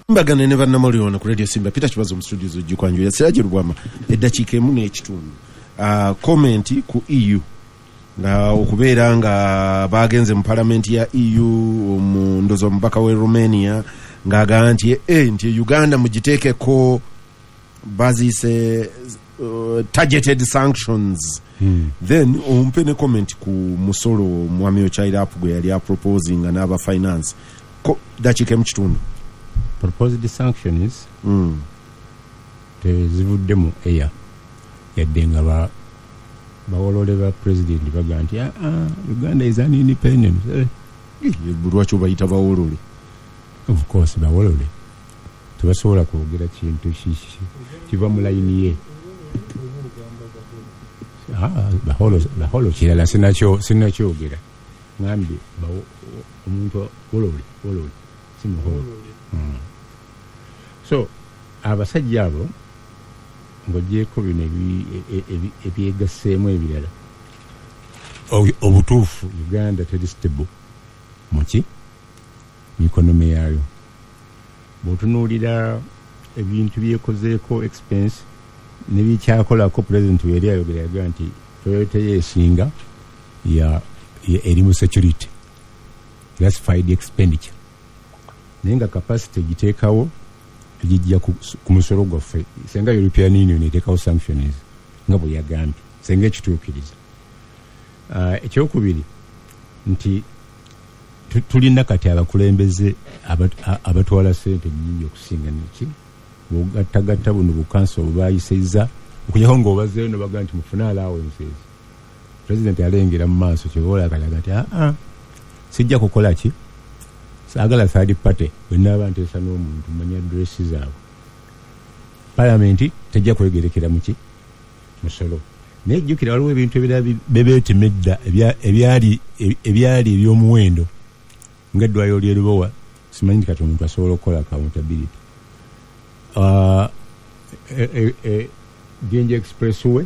mbagana ne bannamoli ono ku radio Simba Peter Kibazo mu studios ojikwanju ya Siraje Rugwama eddakiika emu n'ekitundu comment ku EU nga okubeera nga bagenze mu parliament ya EU mu ndozo mubaka we Romania nga agamba nti Uganda mugiteekeko bazise targeted sanctions then ompe ne comment ku musolo mwami Ochailap gwe yali proposing n'aba finance dakiika emu kitundu proposed sanctions tezivuddemu eya yadde nga bawolole ba president baga nti Uganda is an independent lwaki obayita bawolole of course bawolole tebasobola kwogera kintu kiva mu layini ye baholo kirala sinakyogera ngambye omuntu wolole simuholo so abasajja abo ng'ogyeko bino ebyegasseemu ebirala obutuufu Uganda teri stable muki mu economy yaayo bw'otunuulira ebintu byekozeeko expense ne bikyakolako president yali ayogera yaga nti Toyota yeesinga eri mu security classified expenditure naye nga capacity giteekawo lijja ku musolo gwaffe senga European Union eteekawo sanctions nga bwe yagambye senga ekituukiriza ekyokubiri nti tulina kati abakulembeze abatwala sente nnyingi okusinga neki bw'ogattagatta buno bukanso obubayisizza okunyako ng'obazeeyo ne baga nti mufune allowances president alengera mu maaso kyobola akalaga nti sijja kukola ki saagala third party bwenaaba nteesa n'omuntu manya adressi zaabwe palamenti tejja kwegerekera muki musolo naye jjukira waliwo ebintu ebirala bebeetemedda ebyali eby'omuwendo ng'eddwaliro ly'erubowa simanyi nti kati omuntu asobola okukola accountability Genje expressway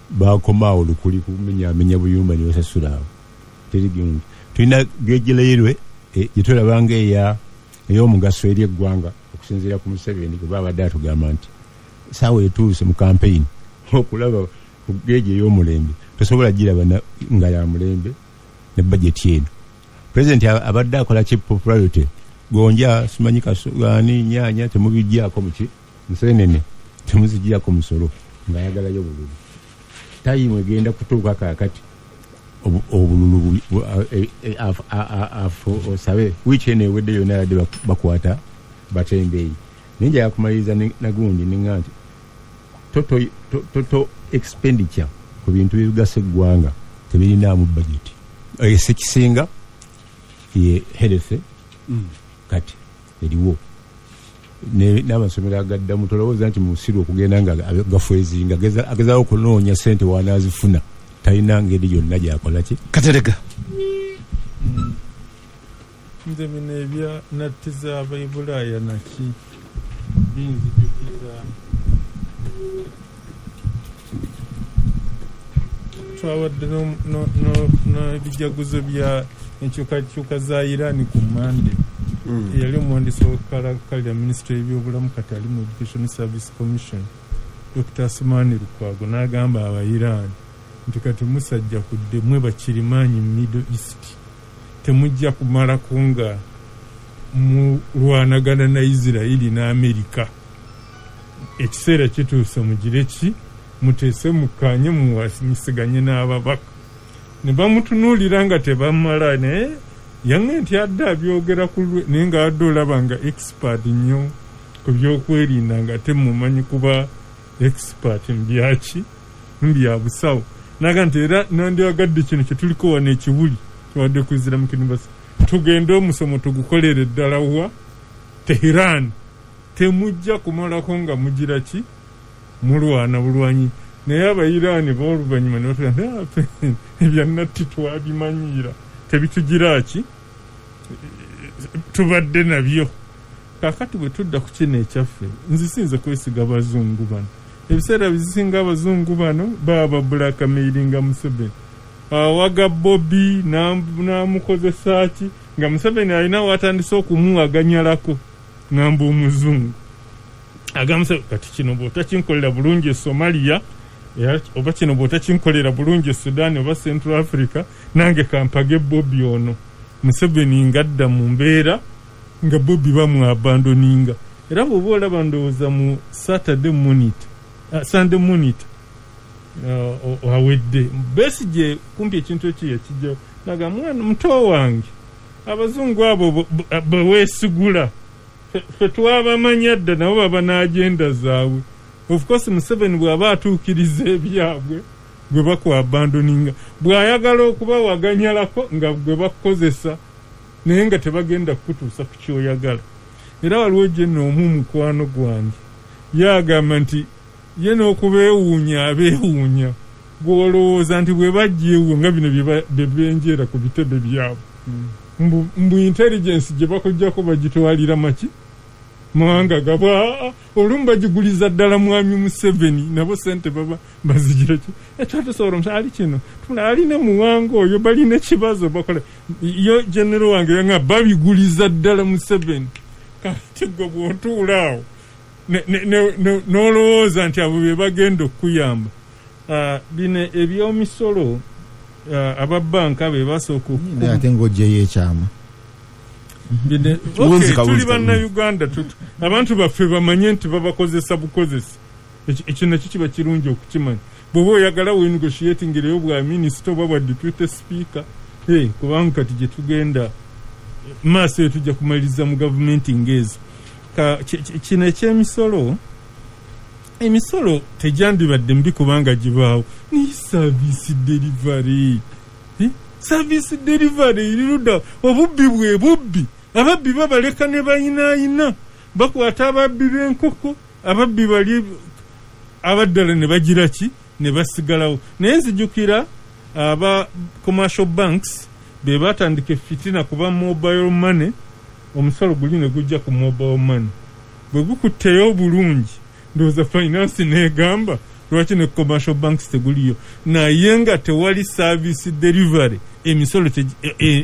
bakomaawo lukuli kumenyamenya buyumba ne basasula awo terigindi tulina geje leerwe gyetulabanga ey'omugaso eri eggwanga okusinziira ku Museveni gwe babadde atugamba nti saawa etuuse mu campaign okulaba ku geje ey'omulembe tosobola giraba nga ya mulembe ne budget eno president abadde akola ki popularity gonja simanyi kasugani nyanya temubijjako muki nsenene temuzijjako musolo ng'ayagalayo bululu tayimu egenda kutuuka kakati obululu osabe wiiki eno ewedde yonna yadde bakwata batembeeyi naye nja yakumaliriza nagundi neŋŋa nti toto expenditure ku bintu bibigasa eggwanga tebirinaamu budget ekisinga ye health kati eriwo n'amasomero agaddamu tolowooza nti musiru okugenda nga gafwezinga agezaawo okunoonya sente wanaazifuna talina ngeri yonna gyakola ki Katerega nze bino ebya nattiza abaibulaaya naki binzijukiza twawadde n'ebijaguzo bya enkyukakyuka za Iran ku Mande yali omuwandiisi w'ekkalira minisitule y'ebyobulamu kati ali mu Education Service Commission Dr. Asmani Lukwago n'agamba aba Iran nti kati musajja kudde mwe bakirimaanyi mu Middle East temujja kumalako nga mulwanagana na Isiraeli ne Amerika. Ekiseera kituuse mugire ki muteese mukkaanye muwasiganye n'ababaka. Ne bamutunuulira nga tebamala naye yange nti adde abyogera ku lwe naye nga adde olaba nga expert nnyo ku byokwerinda nga temumanyi kuba expert mu byaki mu bya busawo. Naga nti era nandyagadde kino kye tuliko wano ekibuli twadde kuzira mu kinibasi tugende omusomo tugukolere ddala wa Tehran temujja kumalako nga mugira ki mulwana bulwanyi. Naye Abayiraani b'oluvannyuma ne batugamba ebyannatti twabimanyira tebitugira ki tubadde nabyo. Kakati bwe tudda ku kino ekyaffe nzisinze kwesiga Abazungu bano. Ebiseera bisinga Abazungu bano baba blackmailinga Museveni. Waga Bobby n'amukozesa ki nga Museveni alina watandise okumuwaganyalako ngamba Omuzungu. Agamusa kati kino bw'otakinkolera bulungi e Somalia oba kino bw'otakinkolera bulungi e Sudan oba Central Africa nange kampage Bobby ono. Museveni ngadda mu mbeera nga Bobby bamwabandoninga. Era bw'oba olaba ndowooza mu Sunday Monitor awedde Besigye kumpi ekintu ekiye kijja naga mwana muto wange Abazungu abo bwe weesigula fe twabamanya dda nabo baba n'agenda zaabwe. Of course Museveni bw'aba atuukiriza ebyabwe gwe bakwabandoninga bw'ayagala okubawaganyalako nga gwe bakukozesa naye nga tebagenda kukutuusa ku kyoyagala. Era waliwo gye nno omu mukwano gwange yagamba nti ye n'okubeewuunya abeewuunya gw'olowooza nti bwe bajja ewo nga bino bye benjeera ku bitebe byabwe mbu intelligence gye bakujjako bagitwalira maki mawanga gabwa olumu bagiguliza ddala mwami Museveni nabo sente baba bazigira ki ekyotosobola omusa ali kino tuna alina muwanga oyo balina ekibazo bakola yo general wange yanga babiguliza ddala Museveni kati gwe bw'otuulaawo n'olowooza nti abo be bagenda okuyamba. Bino ebyomisolo ababbanka be basooka ate ng'oggyeyo ekyama. Tuli bannayuganda abantu baffe bamanye nti babakozesa bukozesa. Ekyo nakyo kiba kirungi okukimanya. Bw'oba oyagala wenegotiatingireyo bwa minisita oba bwa deputy speaker kubanga kati gye tugenda maaso eyo tujja kumaliriza mu gavumenti ng'ezo. Kino ekyemisolo emisolo tegyandibadde mbi kubanga gibaawo ni service delivery iriruda obubbi bwe bubbi ababbi babaleka ne bayinaayina bakwata ababbi b'enkoko ababbi bali abaddala ne bagira ki ne basigalawo. Naye nzijukira aba commercial banks be batandika fitina kuba mobile money omusolo guli ne gujja ku mobile money bwe gukutteyo bulungi ndowooza finance negamba lwaki ne commercial banks teguliyo naye nga tewali service delivery emisolo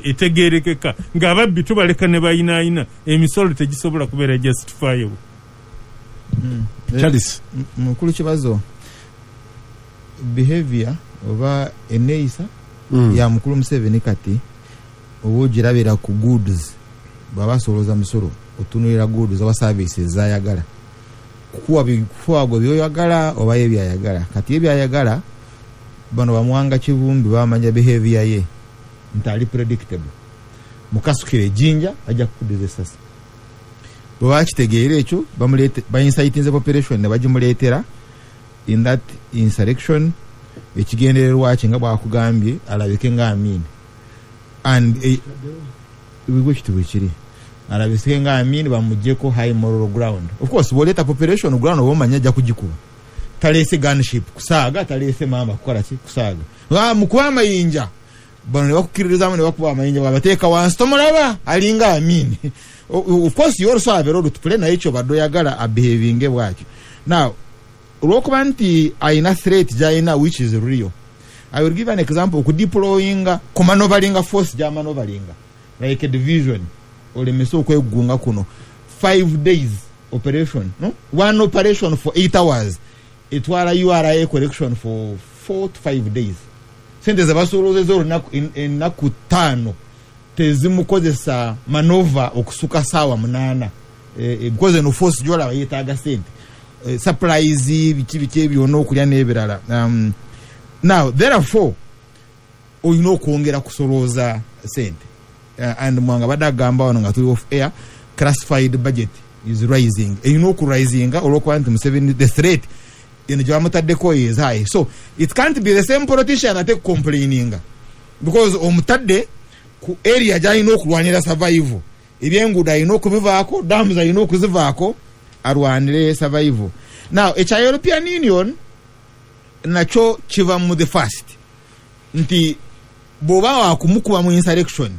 etegerekeka ng'ababbi tubaleka ne bayinaayina emisolo tegisobola kubeera justifiable. Charles mukulu kibazo behavior oba eneeyisa ya mukulu Museveni kati oba ogirabira ku goods baba basolooza musolo otunulira goods oba services zayagala kukuwa gwe byoyagala oba yebyayagala kati yebyayagala bano bamuwanga kivumbi bamanya behavior ye nti ali predictable mukasukira ejjinja ajja kukuddeza essasi bwe bakitegeera ekyo bainsightinze population ne bagimuleetera in that insurrection ekigendererwa kye nga bwakugambye alabike nga Amin and bwe kitibwe kiri alabike nga Amin bamuggyeko high moral ground. Of course bw'oleeta population ground oba omanya ajja kugikuba taleese gunship kusaaga taleese maama kukola ki kusaaga mukuba amayinja bano ne bakukkiririzaamu ne bakuba amayinja bwabateeka wansi tomulaba alinga Amin. Of course you also have a role to play naye ekyo badde oyagala abehavinge bwakyo. Now olwokuba nti ayina threat gy'ayina which is real, I will give an example okudeployinga kumanovalinga force gy'amanovalinga like a division olemese okwegunga kuno 5 days operation, no? One operation for 8 hours etwala URA collection for 4 to 5 days sente zabasoloozezo ennaku 5 tezimukozesa manova okusuka saawa 8 because no force jola yetaaga sente supplies biki byonna okulya n'ebirala now therefore oyina okwongera kusolooza sente and mwanga badagamba wano nga tuli off air classified budget is rising eyina okurisinga olwokuba nti Museveni the threat in gyamutaddeko is high, so it can't be the same politician ate complaining because omutadde ku area gyalina okulwanira survival ebyenguudo alina okubivaako dams alina okuzivaako alwanire survival. Now ekya European Union nakyo kiva mu the first nti bw'oba wakumukuba mu insurrection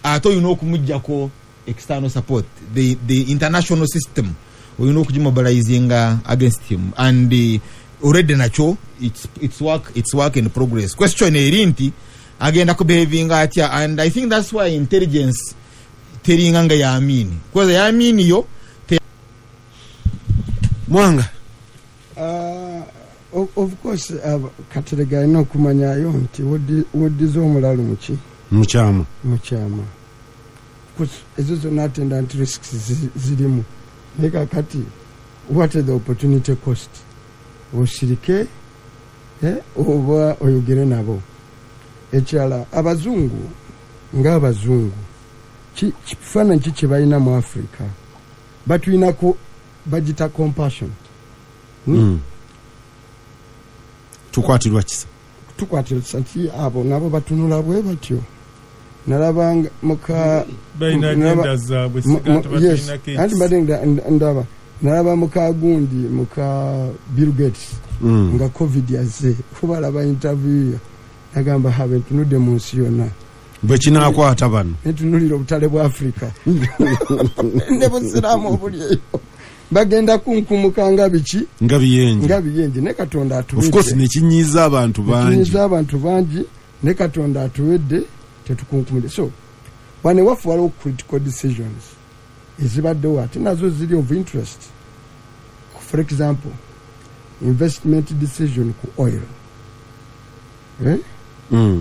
ate olina okumuggyako external support, the international system olina okugimobilizing against him and already nakyo it's work in progress. Question eri nti agenda kubehaving atya, and I think that's why intelligence teringa nga yamini because yamini yo Mwanga of course Katerega ino kumanyayo nti wodizo omulalu mukyama because ezo zonna attendant risks zirimu neka kati what is the opportunity cost osirike oba oyogere nabo ekyala abazungu ng'abazungu kifaananyi ki kye balina mu Africa batuyinako bagita compassion tukwatirwa kisa nti abo nabo batunula bwe batyo nalabanga muka bayina agenda zaabwe anti badinga ndaba nalaba muka gundi muka Bill Gates nga covid yaze kuba laba interview nagamba habe tunudde mu nsi yonna bwe kinaakwata bano netunulira obutale bwa Africa ne busiramu obulyeyo bagenda kunkumuka nga biki nga biyenje ne Katonda atuwedde of course nekinyiza abantu bangi ne Katonda atuwedde tetukunkumide. So bane wafuwala critical decisions ezibaddewo ate nazo ziri of interest. For example, investment decision ku oil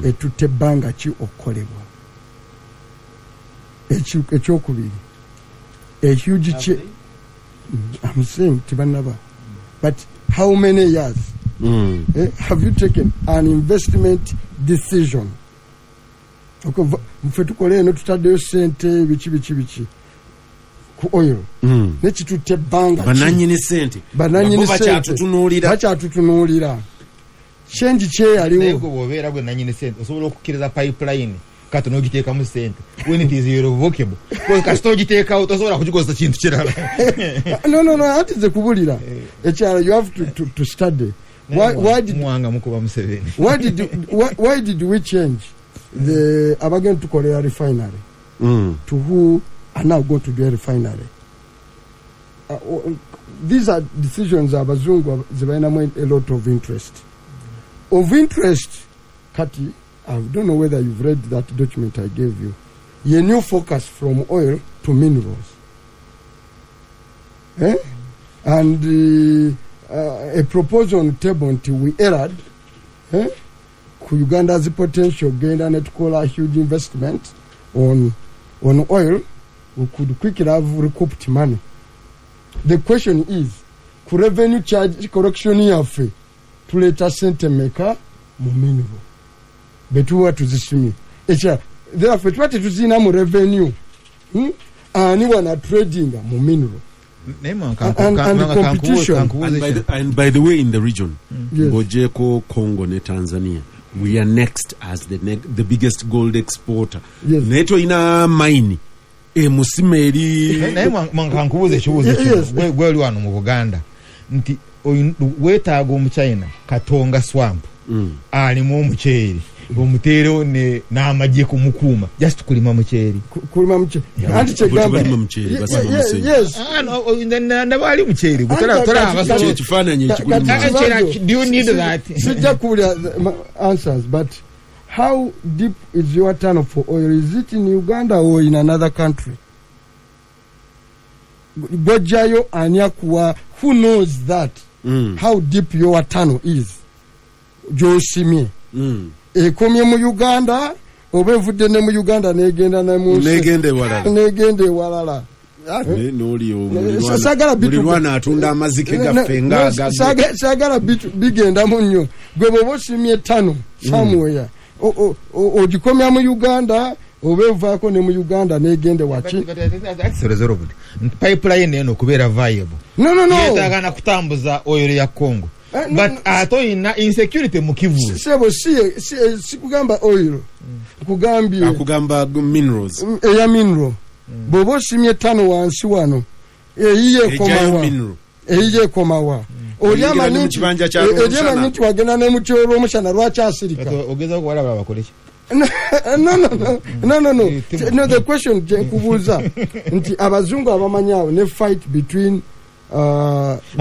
etutte ebbanga ki okukolebwa ekyokubiri a huge I'm saying tibanaba but how many years have you taken an investment decision? Mfe tukole eno tutaddeyo sente biki ku oil nekitutte ebbanga bananyini sente bakyatutunuulira change kyeyaliwo bwobeera gwe nanyini sente osobola okukkiriza pipeline kati n'ogiteekamu sente when it is irrevocable kasita ogiteekawo tosobola kugikozesa kintu kirala no ati ze kubulira ekyala you have to study why did mwanga mukuba Museveni why did we change the abagenda tukolera refinery to who are now going to do a refinery? These are decisions abazungu zibainamu a lot of interest kati I don't know whether you've read that document I gave you. A new focus from oil to minerals. And a proposal on the table until we erred. Uganda's potential gain and to call a huge investment on oil. We could quickly have recouped money. The question is, could revenue charge correction here fee to let us center maker mu mineral? Betuwa tuzishimi therefore twate tuzina mu revenue ani wana trading mu mineral and competition and by the way in the region Bojeko, Congo ne Tanzania we are next as the biggest gold exporter. Neto ina mine musimeri naye mwankankubuza ekibuuzo gweli wano mu Buganda nti weetaaga omuchina katonga swamp alimu omuceeri omuteero n'amagye kumukuuma just kulima muceeri anti kyegamba nabaali muceeri ekifaananyi sijja kuwulira answers but how deep is your tunnel for oil? Is it in Uganda or in another country? Bojayo anyakuwa who knows that how deep your tunnel is? Josimie ekomye mu Uganda oba evudde ne mu Uganda negenda negende walala mulirwana atunda amazike gaffe sagala bigenda mu nnyo gwe bwoba osimye 5 somewhere ogikomya mu Uganda oba evaako ne mu Uganda negende waki pipeline eno kubeera viable yetaaga na kutambuza oil ya Congo but atoyina insecurity mu Kivu sebo si kugamba oil kugamba minerals eya mineral bwoba osimye 5 wansi wano eyiye komawa olyamanyi nti wagenda ne muti olw'omushana lwaki asirika ogeza okuwalaba abakoleki no the question nkubuuza nti abazungu abamanyawo ne fight between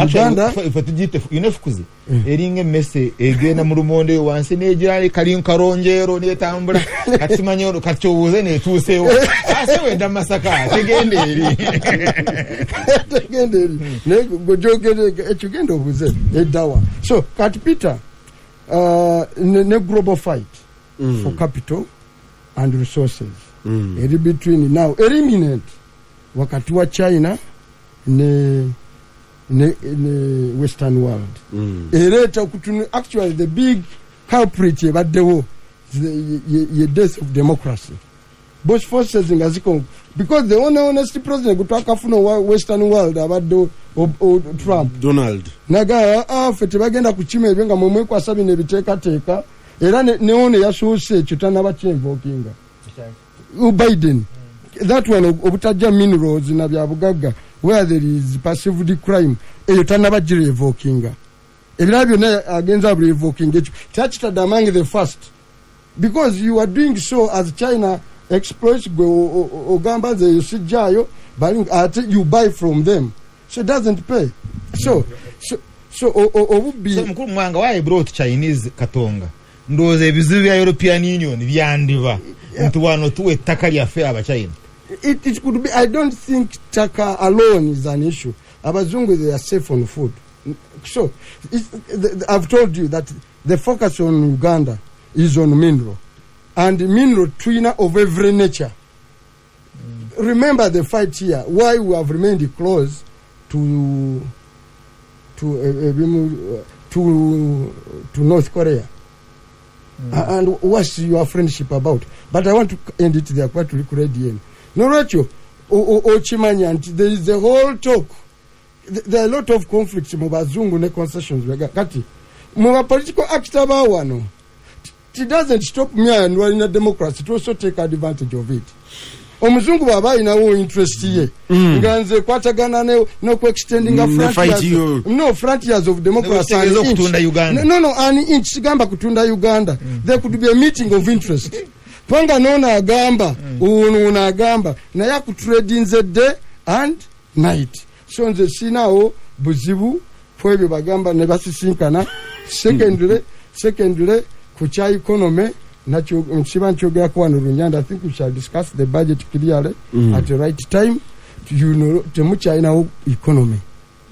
Uganda fatujite inefukuzi eringe messe egena mu lumonde wansi nejali kali nkaronjero netambula katimanyoro kachobuze netusewo ase wenda masaka tegende eri ne gojogere ekigenda obuze edawa so kati Peter ne global fight for capital and resources eri between now imminent wakati wa China ne Western world. Actually, the big culprit about the death of democracy. Both forces in Gaziko, because the only honest president could talk from Western world about the Trump. Donald. Naga fetibagenda kuchime benga momwe kwa sabi ne biteka era ne one yasose chitana bachemvo kinga. Biden. That one obutaja minerals na bya bugaga where there is perceived crime eyotana bajire evokinga ebirabyo ne agenza buri evoking echo touched among the first because you are doing so as China exploits ogamba the sijayo but you buy from them so it doesn't pay so mukuru mwanga why brought Chinese katonga ndoze ebizibu bya European Union byandiva nti wano tuwe taka lya fair aba China. It could be. I don't think taka alone is an issue. Abazungu, they are safe on food. So I've told you that the focus on Uganda is on mineral, and mineral twinner of every nature. Remember the fight here. Why we have remained close to North Korea. And what's your friendship about? But I want to end it there. Quite recording. No, Rachel, Ochimanya, there is the whole talk. There are a lot of conflicts in Mubazungu ne concessions. Kati, Muba political actor wano. It doesn't stop me and we're in a democracy to also take advantage of it. Omuzungu baba ina wo interest ye. Nganze kwatagana no extending a frontiers of democracy. No, an inch gamba kutunda Uganda. There could be a meeting of interest. Panga nona agamba una agamba na ya kutrade in the day and night so nze sinao buzibu fwebyo bagamba ne basisinkana secondly kucha economy nacho nsiba nchogera kwa Runyanda. I think we shall discuss the budget clearly at the right time, you know, temucha ina economy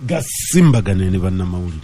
gasimba ganene banna mawuli.